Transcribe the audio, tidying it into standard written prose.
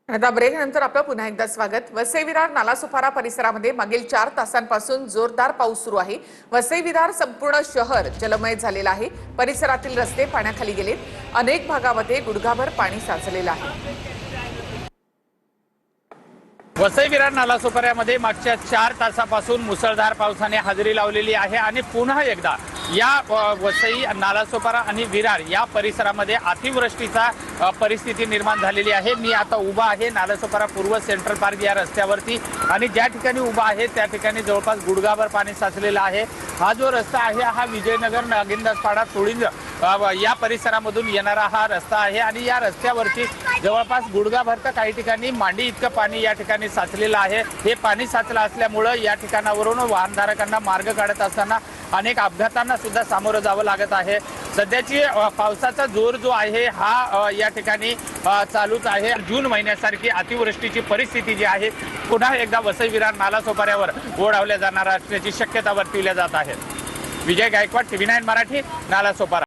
आता ब्रेक नंतर आपलं पुन्हा एकदा स्वागत। वसई विरार नालासोपारा परिसरामध्ये मागील 4 तासांपासून जोरदार पाऊस सुरू आहे। वसई विरार संपूर्ण शहर जलमय झालेलं आहे। परिसरातील रस्ते पाण्याखाली गेलेत। अनेक भागामध्ये गुडघाभर पाणी साचलेलं आहे। वसई विरार नालासोपाऱ्यामध्ये मागच्या 4 तासापासून मुसळधार पावसाने हजेरी लावलेली आहे आणि पुन्हा एकदा या वसई नालासोपारा आणि विरार या परिसरामध्ये अतिवृष्टीचा परिस्थिती निर्माण झालेली आहे। मी आता उभा आहे नालासोपारा पूर्व सेंट्रल पार्क या रस्त्यावरती आणि ज्या ठिकाणी उभा आहे त्या ठिकाणी जवळपास गुडघाभर पाणी साचलेलं आहे। हा जो रस्ता आहे हा विजयनगर नागिनदासपाडा तुळिंज या परिसरामधून येणारा हा रस्ता आहे आणि या रस्त्यावरती जवळपास गुडघाभर तर काही ठिकाणी मांडी इतकं पाणी या ठिकाणी साचलेलं आहे। हे पाणी साचलं असल्यामुळे या ठिकाणावरून वाहनधारकांना मार्ग काढत असताना अनेक अपघातांना सुद्धा सामोरं जावं लागत आहे। सध्याची पावसाचा जोर जो आहे हा या ठिकाणी चालूच आहे। जून महिन्यासारखी अतिवृष्टीची परिस्थिती जी आहे पुन्हा एकदा वसई विरार नालासोपाऱ्यावर ओढावल्या जाणार असल्याची शक्यता वर्तविल्या जात आहे। विजय गायकवाड, TV9 मराठी, नालासोपारा।